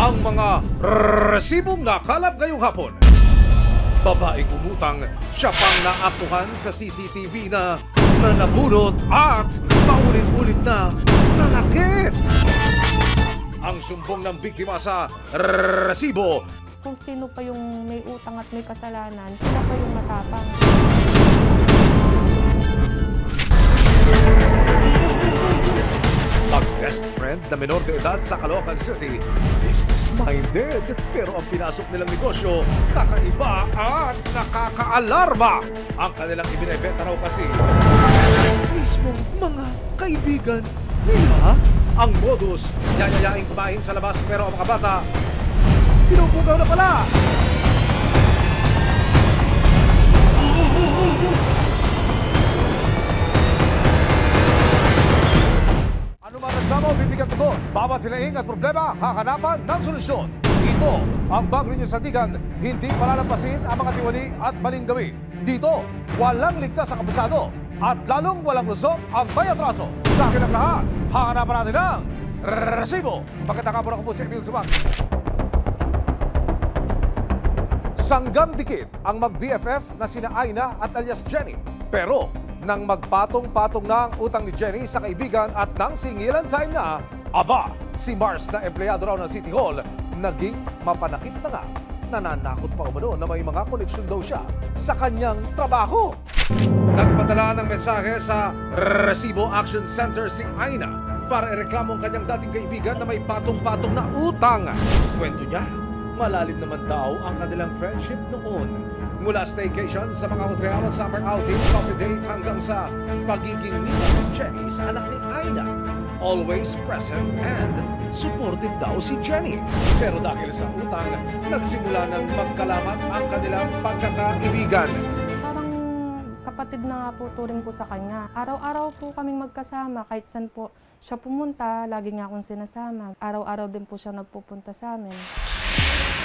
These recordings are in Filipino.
ang mga resibong nakalap ngayong hapon. Babaeng umutang, siya pang naaktuhan sa CCTV na nabunot at paulit-ulit na nanakit. Ang sumbong ng biktima sa resibo. Kung sino pa yung may utang at may kasalanan, sila pa yung matapang. Ang best friend na menor de edad sa Caloocan City, business-minded, pero ang pinasok nilang negosyo, kakaiba at nakakaalarma. Ang kanilang ibinebenta raw kasi mismong mga kaibigan nila. Ang modus, yayayain kumain sa labas pero ang mga bata, pinupugaw na pala. Ano man nagdamo, bibigyan tugon. Bawat hinaing at problema, hahanapan ng solusyon. Ito ang Bagong News Sandigan, hindi palalampasin ang mga tiwali at maling gawi. Dito, walang ligtas sa kabusado at lalong walang lusok ang may atraso. Dahil ang lahat, hahanapan natin ng resibo. Magandang hapon, ako po si Emil Subang. Sanggang dikit ang mag-BFF na sina Aina at alias Jenny. Pero nang magpatong-patong na ang utang ni Jenny sa kaibigan at nang singilan time na, aba, si Mars na empleyado raw ng City Hall, naging mapanakit na nga. Nananakot pa umano na may mga koneksyon daw siya sa kanyang trabaho. Nagpadala ng mensahe sa Resibo Action Center si Aina para ireklamo ang kanyang dating kaibigan na may patong-patong na utang. Kwento niya, malalim naman daw ang kanilang friendship noon. Mula staycation sa mga hotel, summer outing, coffee date hanggang sa pagiging nila ni Jenny sa anak ni Aina. Always present and supportive daw si Jenny. Pero dahil sa utang, nagsimula ng magkalamat ang kanilang pagkakaibigan. Parang kapatid na nga po turing ko sa kanya. Araw-araw po kaming magkasama, kahit saan po siya pumunta, lagi nga akong sinasama. Araw-araw din po siya nagpupunta sa amin.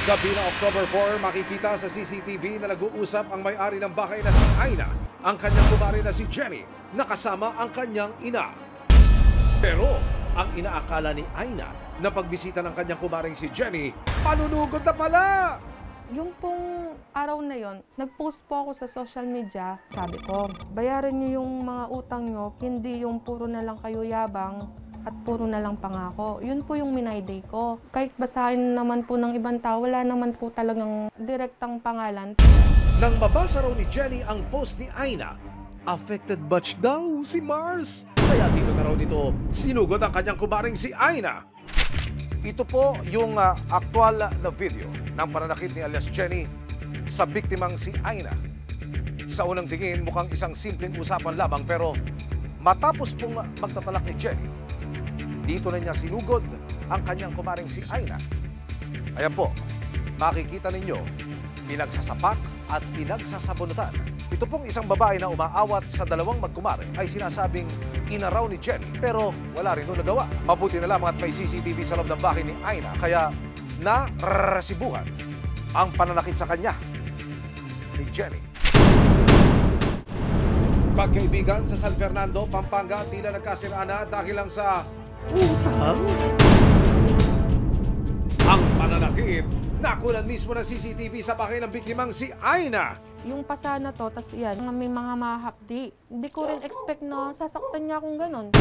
Gabi na October 4, makikita sa CCTV na nag-uusap ang may-ari ng bahay na si Aina, ang kanyang kumari na si Jenny, nakasama ang kanyang ina. Pero ang inaakala ni Aina na pagbisita ng kanyang kumaring si Jenny, panunugod na pala! Yung pong araw na yon, nag-post po ako sa social media, sabi ko, bayaran niyo yung mga utang niyo, hindi yung puro na lang kayo yabang, at puro na lang pangako. Yun po yung minayday ko. Kahit basahin naman po ng ibang tao, wala naman po talagang direktang pangalan. Nang mabasa raw ni Jenny ang post ni Aina, affected batch daw si Mars. Kaya dito na raw dito sinugod ang kanyang kumaring si Aina. Ito po yung aktual na video ng pananakit ni alias Jenny sa biktimang si Aina. Sa unang tingin, mukhang isang simpleng usapan lamang pero matapos pong magtatalak ni Jenny, dito na niya sinugod ang kanyang kumaring si Aina. Ayan po, makikita ninyo, pinagsasapak at pinagsasabunutan. Ito pong isang babae na umaawat sa dalawang magkumare ay sinasabing ina raw ni Jenny pero wala rin ito nagawa. Mabuti na lamang at may CCTV sa loob ng bahay ni Aina kaya naresibuhan ang pananakit sa kanya ni Jenny. Pagkaibigan sa San Fernando, Pampanga, tila nagkasirana dahil lang sa utang? Ang pananakit, nakulan mismo ng CCTV sa bahay ng biktimang si Aina. Yung pasa na to, tas yan, may mga mahapdi. Hindi ko rin expect na sasaktan niya akong ganon.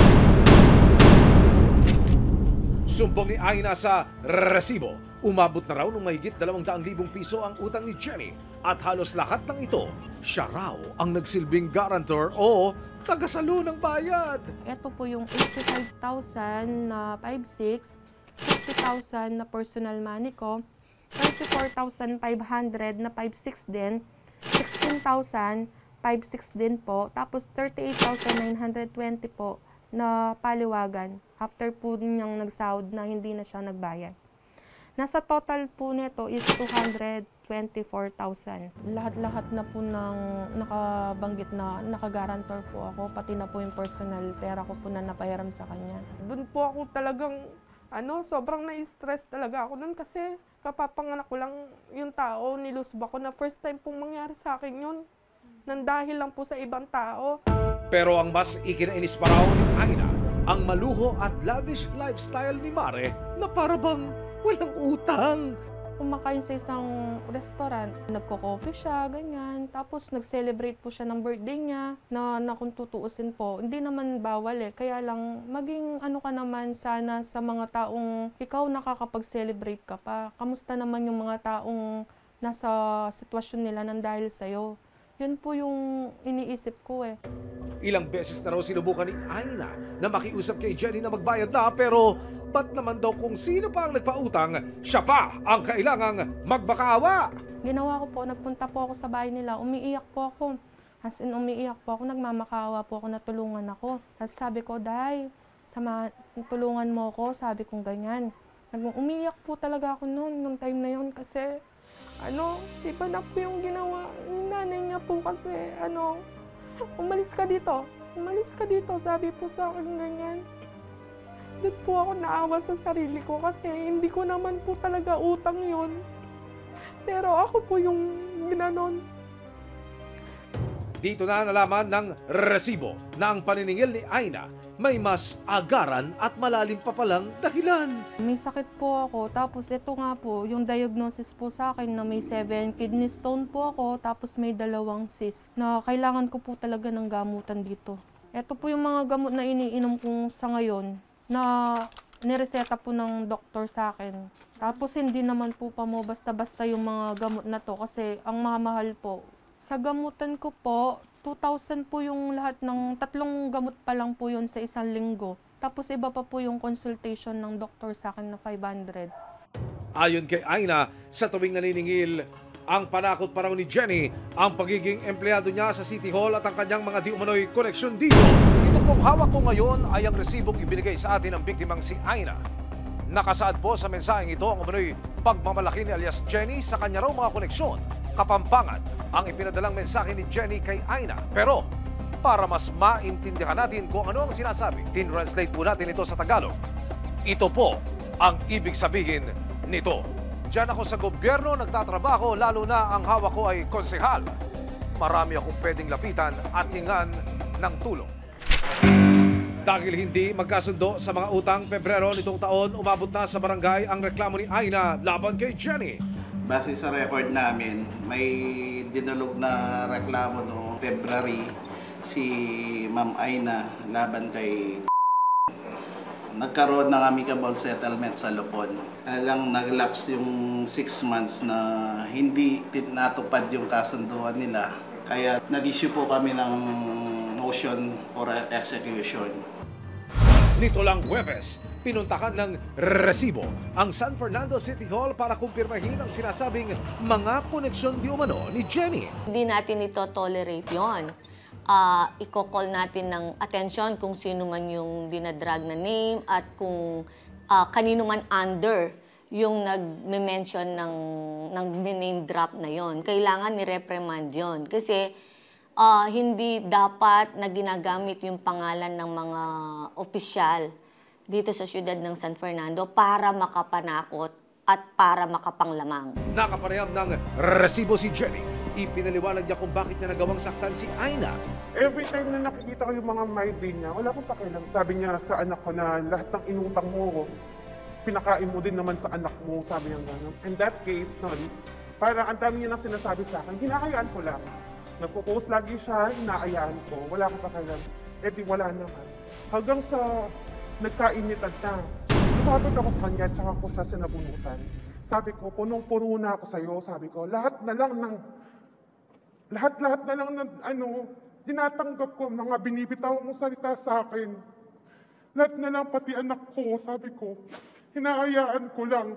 Sumbong ni Aina sa resibo. Umabot na raw ng mahigit 200,000 piso ang utang ni Jenny. At halos lahat ng ito, siya raw ang nagsilbing guarantor o tagasalo ng bayad. Ito po yung 85,000 na 5/6, 50,000 na personal money ko, 34,500 na 5/6 din, 16,000, 5/6 din po, tapos 38,920 po na paliwagan after po niyang nagsahod na hindi na siya nagbayad. Nasa total po nito is 224,000. Lahat-lahat na po ng nakabanggit na nakagarantor po ako, pati na po yung personal pera ko po na napahiram sa kanya. Doon po ako talagang sobrang na-stress talaga ako noon kasi kapapanganak ko lang yung tao, nilusba ko na first time pong mangyari sa akin yun. Nandahil lang po sa ibang tao. Pero ang mas ikinainis pa raw ni Aina, ang maluho at lavish lifestyle ni Mare na parabang walang utang. Kumakain sa isang restaurant, nagko-coffee siya, ganyan. Tapos nag-celebrate po siya ng birthday niya na kung tutuusin po, hindi naman bawal eh. Kaya lang, maging ano ka naman sana sa mga taong ikaw nakakapag-celebrate ka pa. Kamusta naman yung mga taong nasa sitwasyon nila nang dahil sa'yo? Yun po yung iniisip ko eh. Ilang beses na raw sinubukan ni Aina na makiusap kay Jenny na magbayad na, pero ba't naman daw kung sino pa ang nagpautang, siya pa ang kailangang magbakaawa? Ginawa ko po, nagpunta po ako sa bahay nila, umiiyak po ako. As in, umiiyak po ako, nagmamakaawa po ako na tulungan ako. Tapos sabi ko, Day, tulungan mo ako, sabi kong ganyan. Umiiyak po talaga ako noon, nung time na yun, kasi iba na po yung ginawa. Yung nanay niya po kasi, umalis ka dito, sabi po sa akin ganyan. Doon po ako naawa sa sarili ko kasi hindi ko naman po talaga utang yun. Pero ako po yung ginanon. Dito na nalaman ng resibo na ang paniningil ni Aina may mas agaran at malalim pa palang dahilan. May sakit po ako, tapos ito nga po, yung diagnosis po sa akin na may 7 kidney stone po ako, tapos may 2 cyst na kailangan ko po talaga ng gamutan dito. Ito po yung mga gamot na iniinom ko sa ngayon na nireseta po ng doktor sa akin. Tapos hindi naman po mo basta-basta yung mga gamot na to kasi ang mahal po. Sa gamutan ko po, 2,000 po yung lahat ng 3 gamot pa lang po yun sa isang linggo. Tapos iba pa po yung consultation ng doktor sa akin na 500. Ayon kay Aina, sa tuwing naniningil, ang panakot pa raw ni Jenny ang pagiging empleyado niya sa City Hall at ang kanyang mga di umano'y koneksyon dito. Ito pong hawak ko ngayon ay ang resibong ibinigay sa atin ng biktimang si Aina. Nakasaad po sa mensaheng ito ang umano'y pagmamalaki ni alias Jenny sa kanya raw mga koneksyon. Kapampangan ang ipinadalang mensahe ni Jenny kay Aina. Pero para mas maintindihan natin kung ano ang sinasabi, tin-translate po natin ito sa Tagalog. Ito po ang ibig sabihin nito. Diyan ako sa gobyerno nagtatrabaho, lalo na ang hawak ko ay konsehal. Marami akong pwedeng lapitan at hingan ng tulong. Dahil hindi magkasundo sa mga utang, Pebrero nitong taon, umabot na sa barangay ang reklamo ni Aina laban kay Jenny. Base sa record namin, may dinulog na reklamo noong February si Ma'am Aina laban kay nagkaroon ng amicable settlement sa Lupon. Lang nag-lapse yung 6 months na hindi natupad yung kasunduan nila. Kaya nag-issue po kami ng motion for execution. Nito lang Huwebes, pinuntahan ng resibo ang San Fernando City Hall para kumpirmahin ang sinasabing mga koneksyon di umano ni Jenny. Hindi natin ito tolerate yon. Iko-call natin ng attention kung sino man yung dinadrag na name at kung kanino man under yung nag-mention ng name drop na yon. Kailangan ni-reprimand yon kasi hindi dapat na ginagamit yung pangalan ng mga opisyal dito sa siyudad ng San Fernando para makapanakot at para makapanglamang. Nakapanayam ng resibo si Jenny. Ipinaliwanag niya kung bakit niya nagawang saktan si Aina. Every time na nakikita ko yung mga my day niya, wala akong pakialam. Sabi niya sa anak ko na lahat ng inutang mo, pinakain mo din naman sa anak mo, sabi niya gano'n. In that case, para ang dami niya nang sinasabi sa akin, hinahayaan ko lang. Nagpo-post lagi siya, inaayaan ko, wala akong pakialam. Eh di wala naman. Hanggang sa nagkainitan na, lumapit ako sa kanya, tsaka ko siya sinabunutan. Sabi ko, punong-puno na ako sa'yo, sabi ko, lahat na lang ng tinatanggap ko, mga binibitaw mong salita sa akin. Lahat na lang, pati anak ko, sabi ko, hinahayaan ko lang.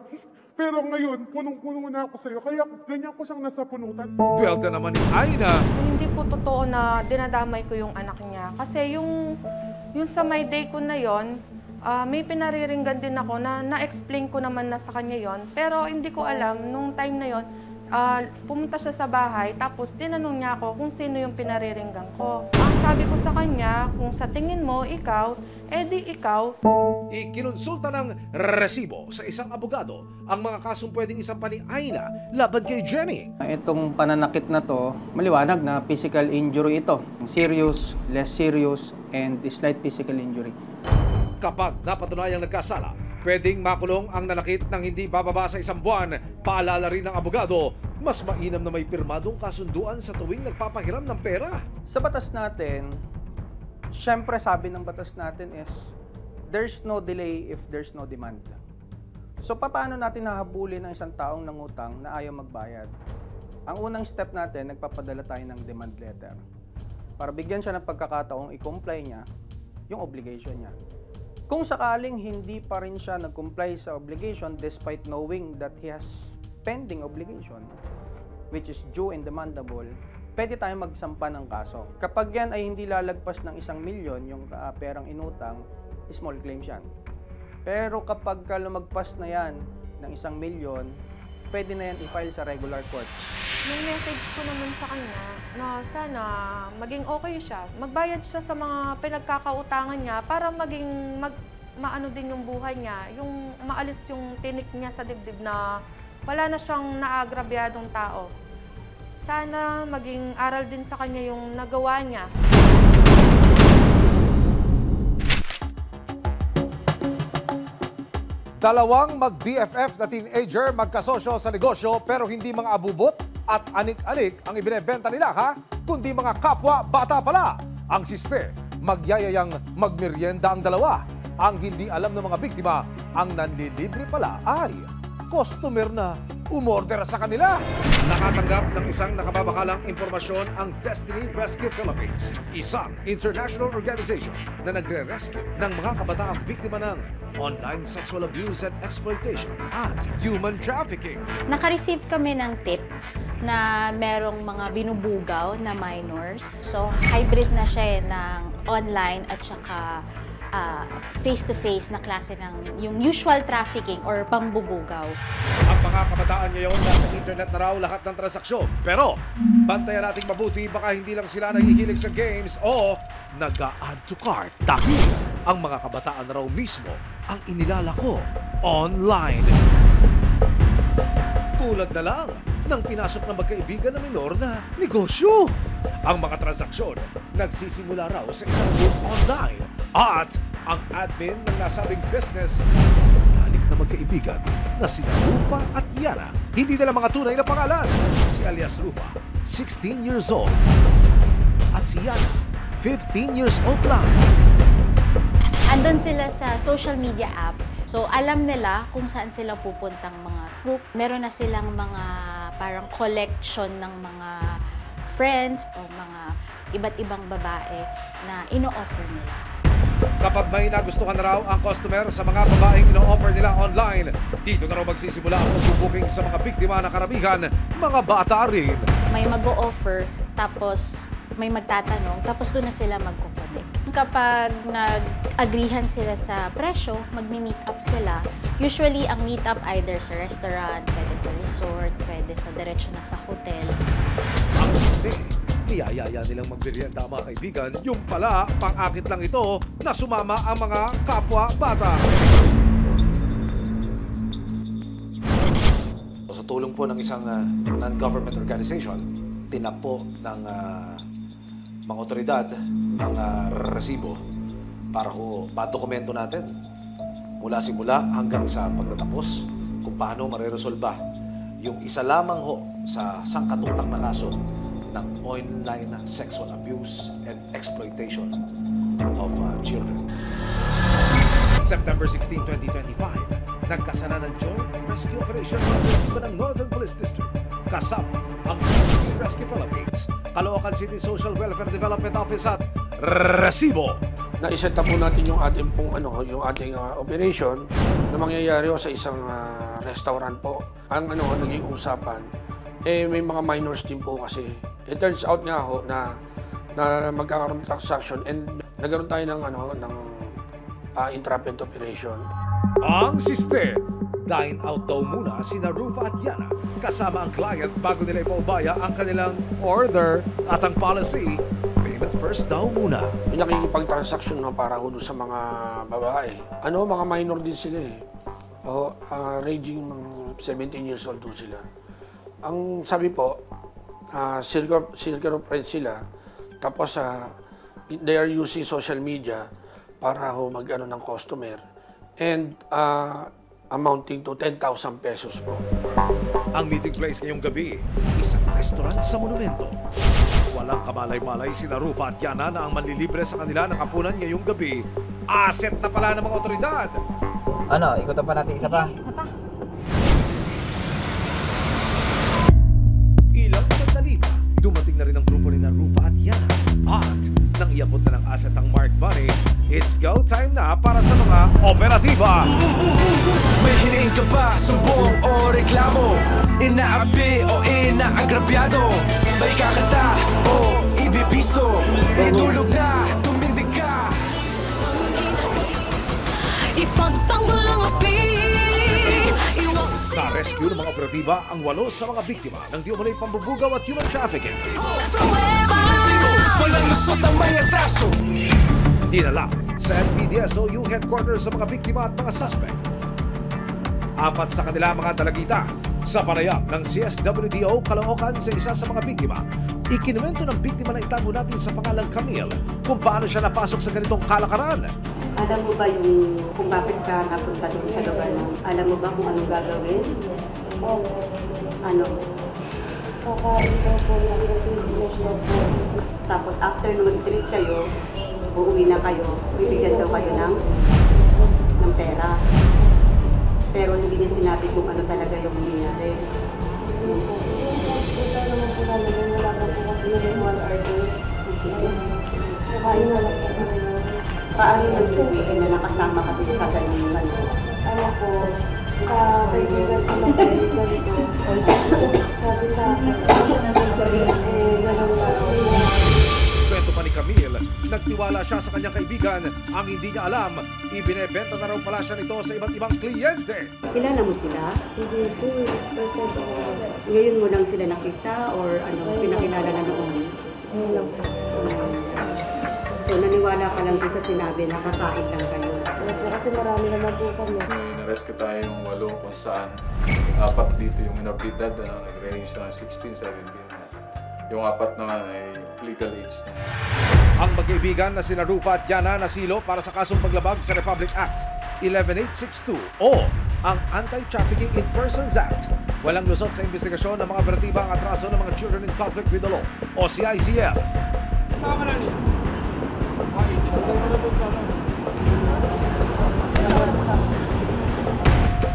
Pero ngayon, punong-puno na ako sa'yo, kaya ganyan ko siyang nasa punutan. Buwelta naman ni Aina. Hindi po totoo na dinadamay ko yung anak niya. Kasi yung sa my day ko na yon, may pinariringgan din ako na na-explain ko naman na sa kanya yon. Pero hindi ko alam, nung time na yon, pumunta siya sa bahay, tapos tinanong niya ako kung sino yung pinariringgan ko. Ang sabi ko sa kanya, kung sa tingin mo, ikaw, edi ikaw. Ikinonsulta ng resibo sa isang abogado ang mga kasong pwedeng isampa ni Aina laban kay Jenny. Itong pananakit na to, maliwanag na physical injury ito. Serious, less serious, and slight physical injury. Kapag napatunayang nagkasala, pwedeng makulong ang nanakit ng hindi bababa sa 1 buwan. Paalala rin ng abogado, mas mainam na may pirmadong kasunduan sa tuwing nagpapahiram ng pera. Sa batas natin, syempre sabi ng batas natin is, there's no delay if there's no demand. So paano natin hahabulin ng isang taong nangutang na ayaw magbayad? Ang unang step natin, nagpapadala tayo ng demand letter para bigyan siya ng pagkakataong i-comply niya yung obligation niya. Kung sakaling hindi pa rin siya nag-comply sa obligation despite knowing that he has pending obligation, which is due and demandable, pwede tayong magsampa ng kaso. Kapag yan ay hindi lalagpas ng 1 milyon, yung perang inutang, small claims yan. Pero kapag lumagpas na yan ng 1 milyon, pwede na yan i-file sa regular court. Yung message ko naman sa kanya na sana maging okay siya. Magbayad siya sa mga pinagkakautangan niya para maging maano din yung buhay niya. Yung maalis yung tinik niya sa dibdib na wala na siyang naagrabyadong tao. Sana maging aral din sa kanya yung nagawa niya. Dalawang mag-BFF na teenager magkasosyo sa negosyo pero hindi mga abubot at anik-anik ang ibinebenta nila kundi mga kapwa bata pala. Ang siste, magyayayang magmeryenda ang dalawa. Ang hindi alam ng mga biktima, ang nanlilibre pala ay customer na umorder sa kanila. Nakatanggap ng isang nakababakalang impormasyon ang Destiny Rescue Philippines, isang international organization na nagre-rescue ng mga kabataang biktima ng online sexual abuse and exploitation at human trafficking. Naka-receive kami ng tip na merong mga binubugaw na minors. So, hybrid na siya ng online at saka face-to-face na klase ng yung usual trafficking or pambubugaw. Ang mga kabataan ngayon nasa internet na raw lahat ng transaksyon. Pero, bantayan nating mabuti baka hindi lang sila nahihilig sa games o nag-a-add to cart. Dahil ang mga kabataan na raw mismo ang inilalako online. Tulad na lang ng pinasok na magkaibigan na minor na negosyo. Ang mga transaksyon nagsisimula raw sa isang group online at ang admin ng nasabing business galit na magkaibigan na sina Rufa at Yana. Hindi nila mga tunay na pangalan. Si alias Rufa, 16 years old at si Yana, 15 years old lang. Andun sila sa social media app. So, alam nila kung saan sila pupuntang mga group. Meron na silang mga parang collection ng mga friends o mga iba't ibang babae na ino-offer nila. Kapag may nagustuhan na raw ang customer sa mga babaeng ino-offer nila online, dito na raw magsisimula ang pagbubuking sa mga biktima na karamihan, mga bata rin. May mag-o-offer, tapos may magtatanong, tapos doon na sila magkukunik. Kapag nag-agreehan sila sa presyo, magmi-meet up sila. Usually, ang meet up either sa restaurant, pwede sa resort, pwede sa diretso na sa hotel. Ang siste, niyayaya nilang magmerienda ang mga kaibigan, yung pala, pang-akit lang ito na sumama ang mga kapwa bata. Sa tulong po ng isang non-government organization, tinakpo ng mga otoridad ang resibo para ho madokumento natin mula simula hanggang sa pagtatapos kung paano mareresolba yung isa lamang ho sa sangkatutak na kaso ng online sexual abuse and exploitation of children. September 16, 2025, nagkasana ng Joint Rescue Operation ng Northern Police District kasama ang Destiny Rescue Philippines, Caloocan City Social Welfare Development Office at Resibo. Na-set up po natin yung ating operation na mangyayari sa isang restaurant po. Ang naging usapan, may mga minors din po kasi. It turns out nga ho na magkakaroon ng transaction and nagkaroon tayo ng entrapment operation. Ang siste, dine out daw muna sina Rufa at Yana kasama ang client bago nila ipaubaya ang kanilang order at ang policy, payment first daw muna. May nakikipag-transaction para ho sa mga babae. Mga minor din sila eh. Ranging mga 17 years old do sila. Ang sabi po, circle of friends sila. Tapos they are using social media para ho ng customer. and amounting to 10,000 pesos po. Ang meeting place ngayong gabi, isang restaurant sa monumento. Walang kamalay-malay sina Rufa at Yana na ang manlilibre sa kanila ng hapunan ngayong gabi. Asset na pala ng mga otoridad. Ano, ikutan pa natin isa pa? Isa pa. Ilang sandali pa, dumating na rin ang grupo ni na Rufa at Yana. At nang iabot na ng asset ang marked money, it's go time na para sa mga operatiba. May hiniing ka ba, sumbong o reklamo? Inaapi o inaagrabyado? May kakanta o ibibisto? Itulog na, tumindig ka. Ipagtanggol ang api. Na-rescue ng mga operatiba ang 8 sa mga biktima ng di umano'y pambubugaw at human trafficking. Walang lusot ang may atraso. Dinala sa NPDSOU headquarters sa mga biktima at mga suspect. 4 sa kanila mga dalagita sa panayam ng CSWDO Caloocan sa isa sa mga biktima. Ikinuwento ng biktima na itago natin sa pangalang Camille kung paano siya napasok sa ganitong kalakaran. Alam mo ba yung kung bakit ka napunta dito sa lugar na? Alam mo ba kung anong gagawin? Oo. Ano? Kakain daw po ng resignation. Tapos after na mag-treat kayo, uuwi na kayo, bibigyan daw kayo ng pera. Pero hindi niya sinabi kung ano talaga yung nangyayari. Ito naman po namin, wala pa po kasi yung 1 or 2. Kakain na lang po kami. Paano nag-uwi na nakasama ka din sa ganun ano? Ano po, sa kaibigan ko lang kayo ganito. Sabi sa akin, ganun lang. Kwento pa ni Camille, nagtiwala siya sa kanyang kaibigan. Ang hindi niya alam, ibinebenta na raw pala siya nito sa iba't ibang kliyente. Kilala mo sila? Hindi po, first time po ako. Ngayon mo lang sila nakita or ano, pinakilala na noon? Ngayon lang po. So naniwala ka lang din sa sinabi na kakain lang kayo? Kasi marami naman po kami. Narescue tayo yung 8 kung saan 4 dito yung inabridad na nag-range sa 16, 17. Yung 4 naman ay legal age na. Ang magkaibigan na sina Rufa at Yana nasilo para sa kasong paglabag sa Republic Act 11862 o ang Anti-Trafficking in Persons Act. Walang lusot sa investigasyon ng mga operatiba ang atraso ng mga Children in Conflict with the Law o CICL.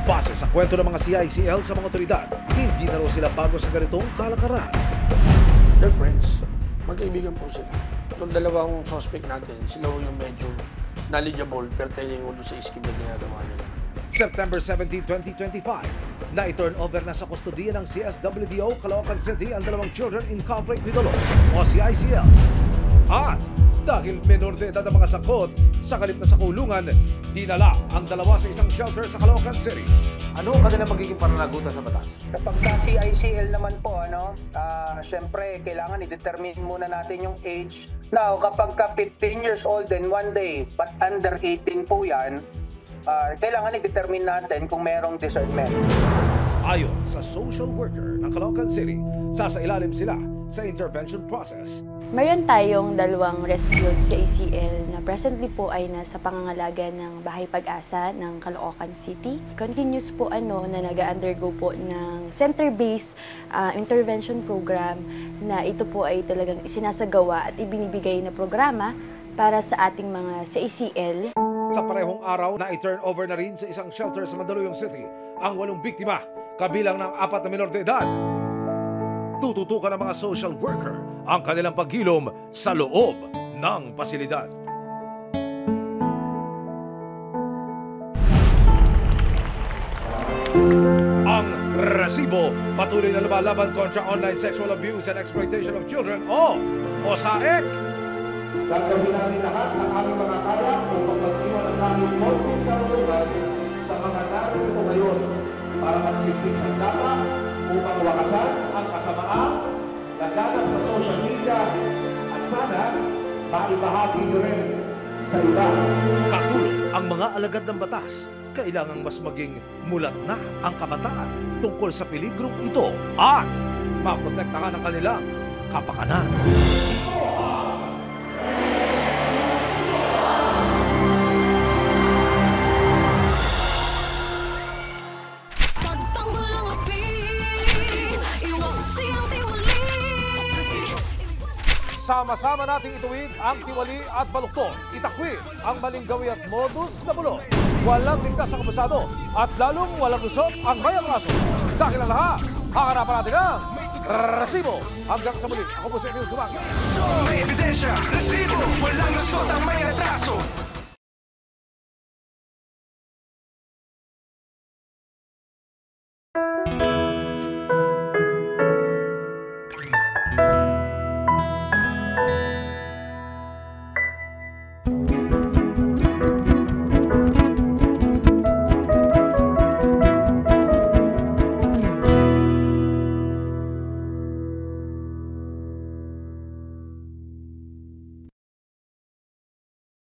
Base sa kwento ng mga CICL sa mga otoridad, hindi na raw sila bago sa ganitong kalakaran. They're friends. Magkaibigan po sila. Itong dalawang suspect natin, sila yung medyo knowledgeable pertaining mo doon sa scheme na ginagawa nila. September 17, 2025, na i-turn over na sa kustodiya ng CSWDO Caloocan City ang 2 Children in Conflict with the Law o CICLs. At dahil menor de edad ang mga sakot, sa kalip na sa kulungan, dinala ang 2 sa isang shelter sa Caloocan City. Ano ang kanilang magiging pananagutan sa batas? Kapag ka CICL naman po, syempre, kailangan i-determine muna natin yung age. Now, kapag ka 15 years old and 1 day, but under 18 po yan, kailangan i-determine natin kung merong discernment. Ayon sa social worker ng Caloocan City, sasailalim sila sa intervention process. Mayroon tayong 2 rescued sa ACL na presently po ay nasa pangangalaga ng Bahay Pag-asa ng Caloocan City. Continuous po na nag-undergo po ng center-based intervention program na ito po ay talagang isinasagawa at ibinibigay na programa para sa ating mga sa ACL. Sa parehong araw na i-turn over na rin sa isang shelter sa Mandaluyong City ang 8 biktima, kabilang ng 4 na menor de edad. Tututukan ng mga social worker ang kanilang paghilom sa loob ng pasilidad. Ang resibo, patuloy na lumalaban kontra online sexual abuse and exploitation of children o OSAEC. Gagawin namin lahat ng aming mga kaya upang magsiwan ang aming konting kaulungan sa mga narito ngayon para magsistig sa dama upang wakasan ang kasamaan, laganap sa social media at sana maibahagi nyo rin sa iba. Katulong ang mga alagad ng batas, kailangang mas maging mulat na ang kabataan tungkol sa peligrong ito at maprotektahan ang kanilang kapakanan. Sama-sama nating ituwid ang tiwali at baluktot. Itakwil ang maling gawi at modus na bulok. Walang ligtas ang kabasado at lalong walang lusot ang may atraso. Dahil ang lahat, hahanapan natin ang resibo. Hanggang sa muli, ako po si Emil Sumang. May ebidensya, resibo, walang lusot ang may atraso.